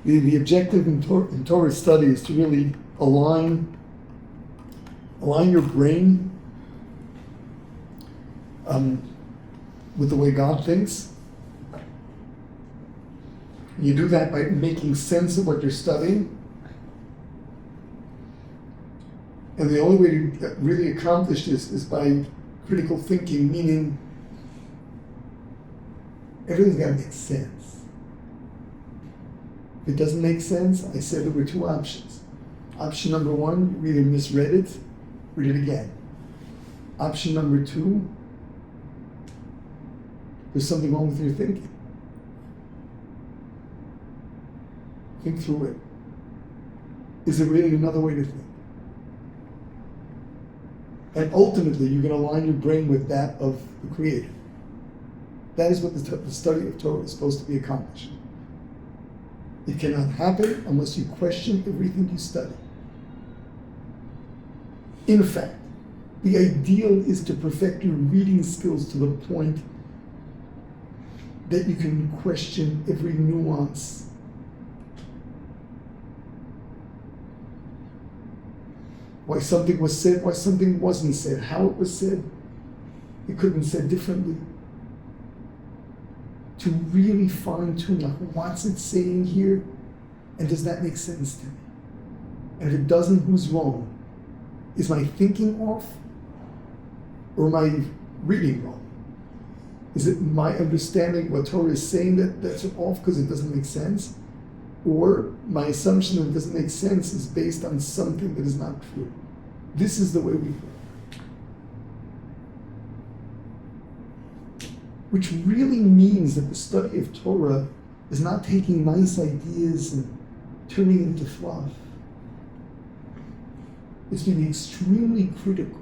The objective in Torah study is to really align your brain with the way God thinks. You do that by making sense of what you're studying. And the only way to really accomplish this is by critical thinking, meaning everything's got to make sense. If it doesn't make sense, I said there were two options. Option number one, you either misread it, read it again. Option number two, there's something wrong with your thinking. Think through it. Is there really another way to think? And ultimately, you're going to align your brain with that of the Creator. That is what the study of Torah is supposed to be accomplished. It cannot happen unless you question everything you study. In fact, the ideal is to perfect your reading skills to the point that you can question every nuance. Why something was said, why something wasn't said, how it was said. It could have been said differently. To really fine-tune, like, what's it saying here? And does that make sense to me? And if it doesn't, who's wrong? Is my thinking off? Or am I reading wrong? Is it my understanding what Torah is saying that's off because it doesn't make sense? Or my assumption that it doesn't make sense is based on something that is not true? This is the way we work. Which really means that the study of Torah is not taking nice ideas and turning into fluff. It's being extremely critical.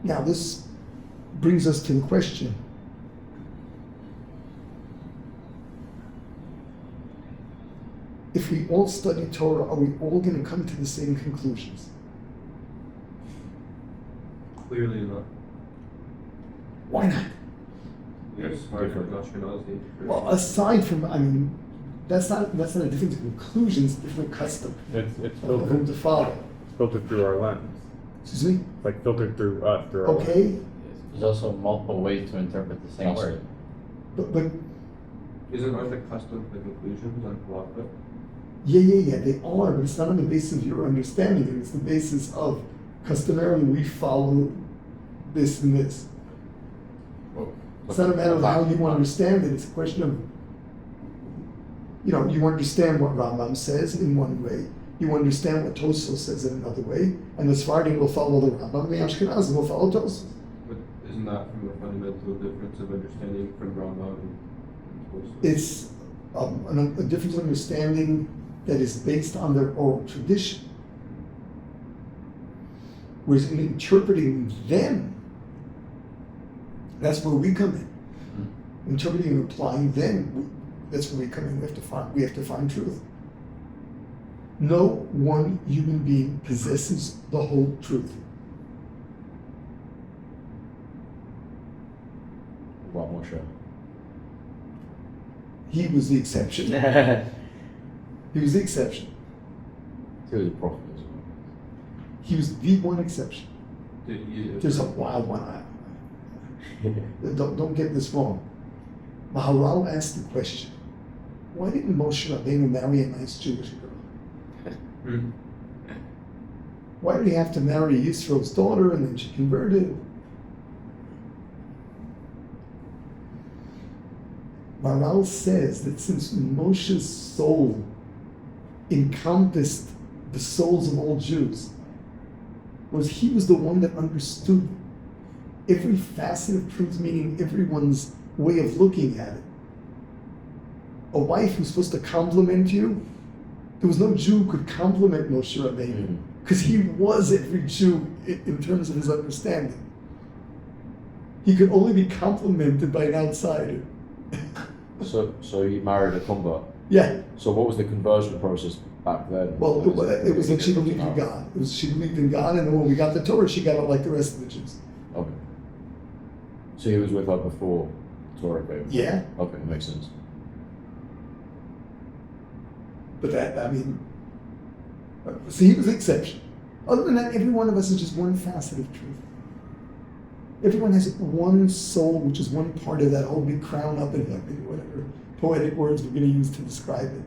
Now this brings us to the question, if we all study Torah, are we all going to come to the same conclusions? Clearly not. Why not? It's hard for nationality. Well, aside from, that's not a difference in conclusions, different custom. It's Of whom to follow. filtered through our lens. Excuse me? It's like filtered through us, through our lens. Okay, There's also multiple ways to interpret the same word. but Aren't the customs the conclusions on halakha? yeah, they are, but it's not on the basis of your understanding. It's the basis of customarily we follow this and this. It's not a matter of how you understand it. It's a question of, you understand what Rambam says in one way. You understand what Tosfos says in another way. And the Sephardim will follow the Rambam, and the Ashkenazim will follow Tosfos. But isn't that from a fundamental difference of understanding from Rambam and Tosfos? It's a different understanding that is based on their oral tradition. Whereas in interpreting them, that's where we come in. Interpreting and applying them, that's where we come in. We have to find truth. No one human being possesses the whole truth. What Moshe? He was the exception. He was the exception. He was a prophet as well. He was the one exception. There's a wild one. Don't get this wrong. Maharal asked the question, why didn't Moshe Rabbeinu marry a nice Jewish girl? Why did he have to marry Yisro's daughter and then she converted? Maharal says that since Moshe's soul encompassed the souls of all Jews, he was the one that understood every facet of truth, meaning everyone's way of looking at it. A wife who's supposed to compliment you, there was no Jew who could compliment Moshe Rabbeinu, because he was every Jew in terms of his understanding. He could only be complimented by an outsider. So he married a convert. Yeah. So what was the conversion process back then. Well, it was that she believed in God. It was she believed in God, and then when we got the Torah, she got it like the rest of the Jews. Okay. So he was with her before Torah came? Yeah. Okay, makes sense. But so he was the exception. Other than that, every one of us is just one facet of truth. Everyone has one soul, which is one part of that whole big crown up in heaven, whatever poetic words we're going to use to describe it.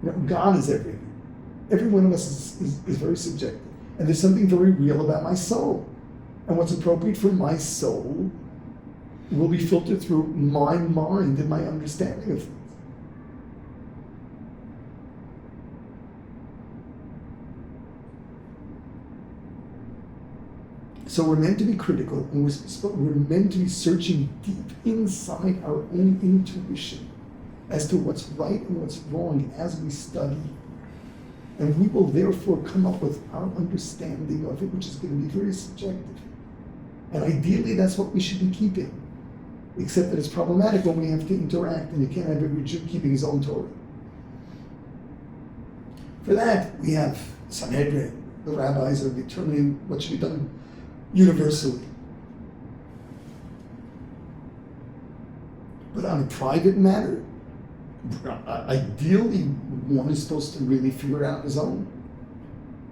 You know, God is everything. Every one of us is very subjective. And there's something very real about my soul. And what's appropriate for my soul will be filtered through my mind and my understanding of things. So we're meant to be critical, and we're meant to be searching deep inside our own intuition as to what's right and what's wrong as we study. And we will therefore come up with our understanding of it, which is going to be very subjective. And ideally, that's what we should be keeping. Except that it's problematic when we have to interact, and you can't have every Jew keeping his own Torah. For that, we have Sanhedrin. The rabbis are determining what should be done universally. But on a private matter, ideally, one is supposed to really figure it out on his own.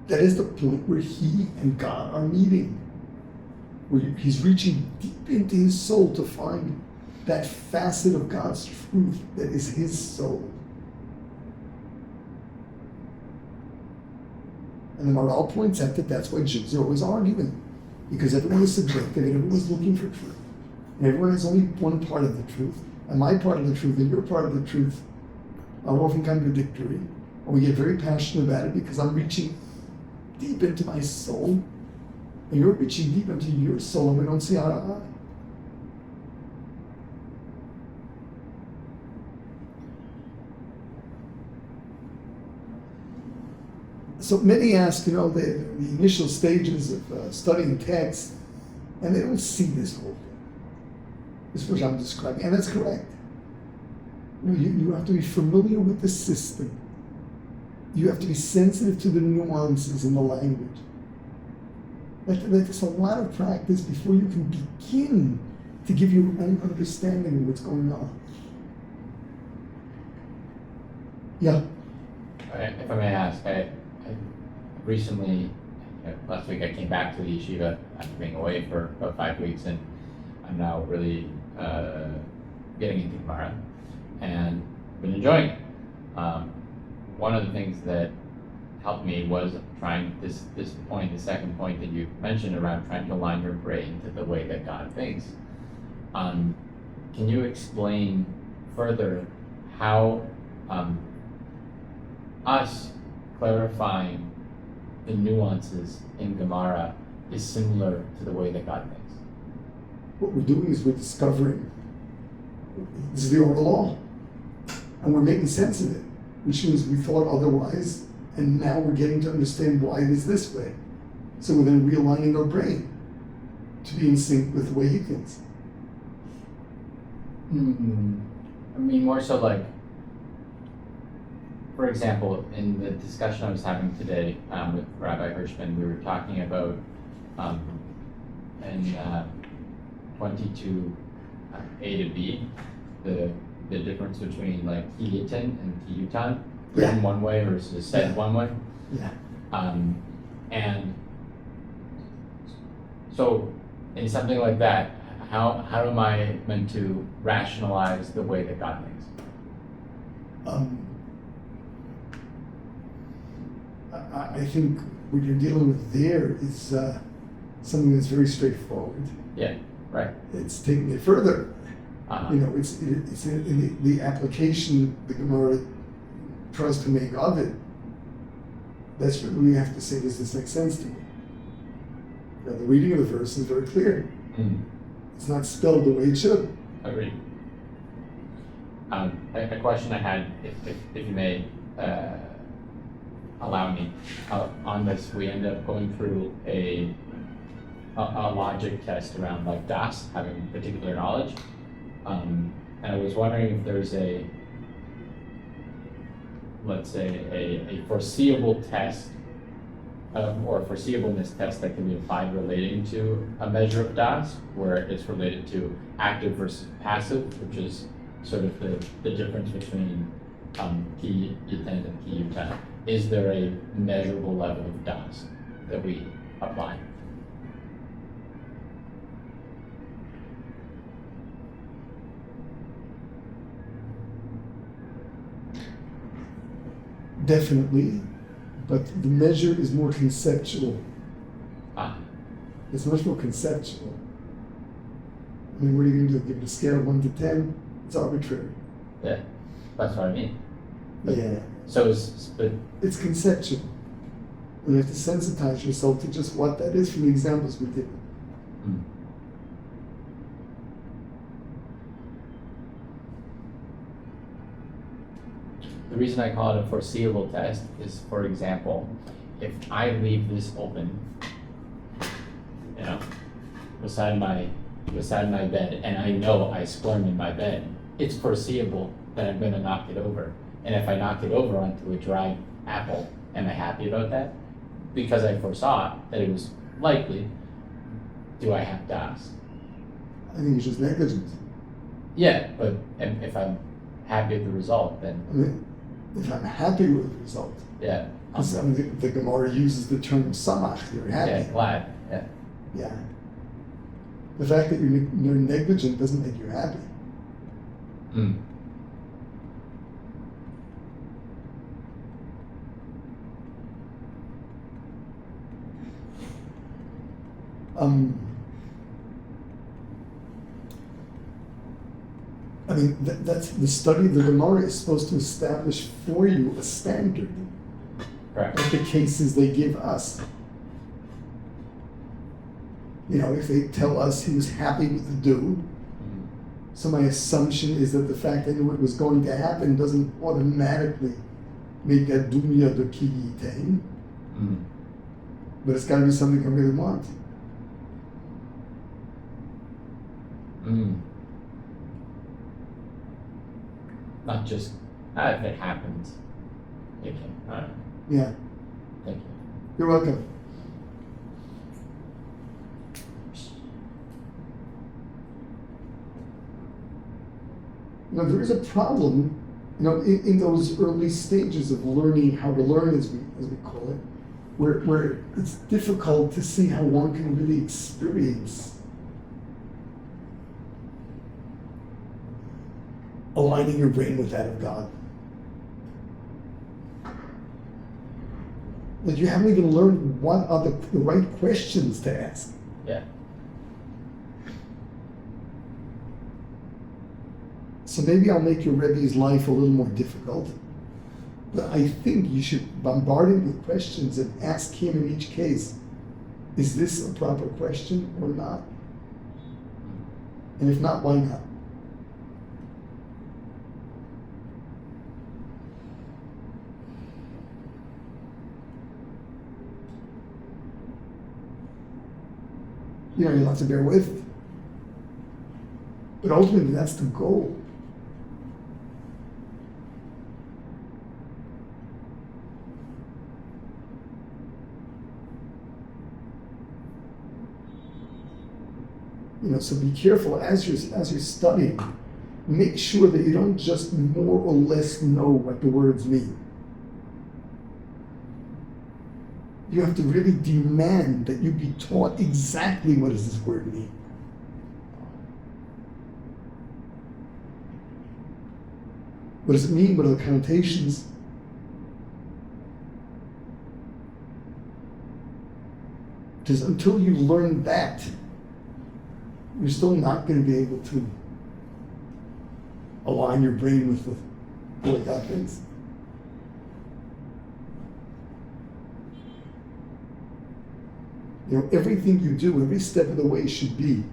That is the point where he and God are meeting, where he's reaching deep into his soul to find that facet of God's truth that is his soul. And the Maharal points out that that's why Jews are always arguing, because everyone is subjective and everyone's looking for truth. And everyone has only one part of the truth, and my part of the truth and your part of the truth are often contradictory. And we get very passionate about it because I'm reaching deep into my soul, and you're reaching deep into your soul, and we don't see eye to eye. So many ask, the initial stages of studying text, and they don't see this whole thing. This is what I'm describing, and that's correct. You have to be familiar with the system. You have to be sensitive to the nuances in the language. That's a lot of practice before you can begin to give your own understanding of what's going on. Yeah. If I may ask, I recently, last week I came back to the yeshiva after being away for about 5 weeks, and I'm now really getting into Gemara and been enjoying it. One of the things that helped me was trying this point, the second point that you mentioned around trying to align your brain to the way that God thinks. Can you explain further how us clarifying the nuances in Gemara is similar to the way that God thinks? What we're doing is we're discovering this is the oral law, and we're making sense of it, which means we thought otherwise, and now we're getting to understand why it is this way. So we're then realigning our brain to be in sync with the way he thinks. I mean, more so like, for example, in the discussion I was having today with Rabbi Hirschman, we were talking about in 22 A to B, the difference between like Kiyitin and Kiyutan, written one way versus said one way. Yeah. And so in something like that, how am I meant to rationalize the way that God thinks? I think what you're dealing with there is something that's very straightforward. Yeah, right. It's taking it further. It's in the application the Gemara tries to make of it. That's what we have to say. Does this make sense to me? The reading of the verse is very clear. It's not spelled the way it should. Agreed. A question I had, if you may allow me, on this, we end up going through a logic test around like Das, having particular knowledge. And I was wondering if there's let's say, a foreseeable test or a foreseeableness test that can be applied relating to a measure of das, where it's related to active versus passive, which is sort of the difference between ki yitent and ki yutan. Is there a measurable level of das that we apply? Definitely, but the measure is more conceptual. It's much more conceptual. I mean, what are you going to do? Give it a scale of 1 to 10? It's arbitrary. Yeah, that's what I mean. But, Yeah. So it's conceptual. And you have to sensitize yourself to just what that is from the examples we did. The reason I call it a foreseeable test is, for example, if I leave this open, you know, beside my bed, and I know I squirm in my bed, it's foreseeable that I'm going to knock it over. And if I knock it over onto a dry apple, am I happy about that? Because I foresaw that it was likely. Do I have das? I think it's just negligence. Yeah, but if I'm happy with the result, then I mean, if I'm happy with the result, yeah. because the Gemara uses the term samach, you're happy. Yeah, glad. Yeah. Yeah. The fact that you're negligent doesn't make you happy. I mean, that's the study of the Gemara is supposed to establish for you a standard. Correct. Like the cases they give us. You know, if they tell us he was happy with the dew, so my assumption is that the fact that I knew it was going to happen doesn't automatically make that dunya the ki yitain. But it's got to be something I really want. Not just if it happens. Okay. All right. Yeah. Thank you. You're welcome. You know, there is a problem, you know, in those early stages of learning how to learn, as we call it, where it's difficult to see how one can really experience aligning your brain with that of God. Like you haven't even learned what are the right questions to ask. Yeah. So maybe I'll make your Rebbe's life a little more difficult, but I think you should bombard him with questions and ask him in each case, is this a proper question or not? And if not, why not? You know, you'll have to bear with. But ultimately, that's the goal. You know, so be careful as you're studying. Make sure that you don't just more or less know what the words mean. You have to really demand that you be taught exactly what does this word mean. What does it mean? What are the connotations? Because until you learn that, you're still not going to be able to align your brain with the way God thinks. You know, everything you do, every step of the way should be,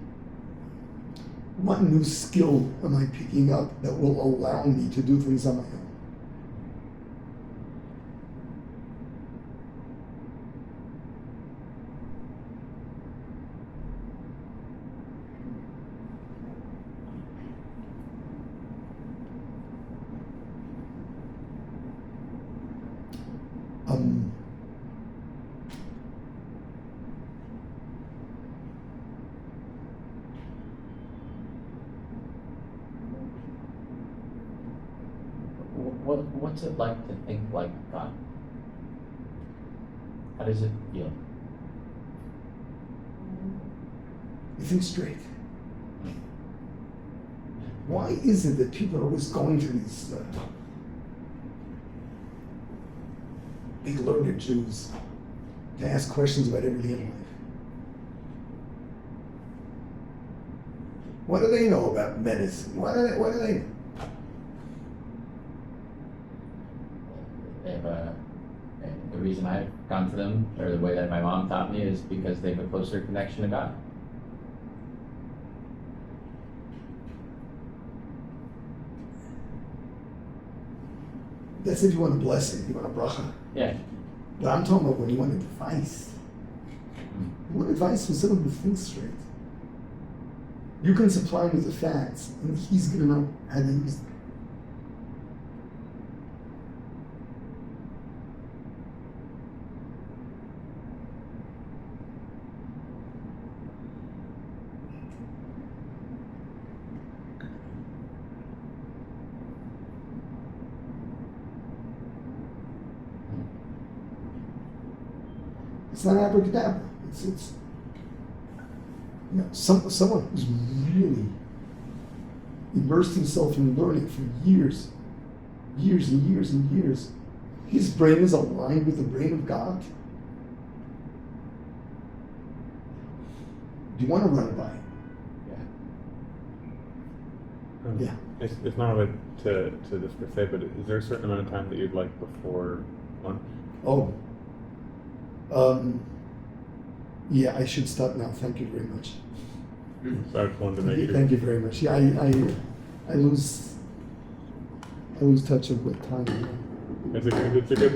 what new skill am I picking up that will allow me to do things on my own? What's it like to think like God? How does it feel? You think straight. Why is it that people are always going to these big learned Jews to ask questions about everything in life? What do they know about medicine? What do they know? They have the reason I've gone to them, or the way that my mom taught me, is because they have a closer connection to God. That's if you want a blessing, you want a bracha. Yeah. But I'm talking about when you want advice. You want advice from someone who thinks straight. You can supply him with the facts, and he's going to know how to use them. It's not abracadabra. It's you know, someone who's really immersed himself in learning for years and years and years. His brain is aligned with the brain of God. Do you want to run it by him? Yeah. It's not related to this per se, but is there a certain amount of time that you'd like before lunch? Oh. Yeah, I should stop now. Thank you very much. So I just wanted to make sure. Thank you very much. Yeah, I lose touch of what time. It's a good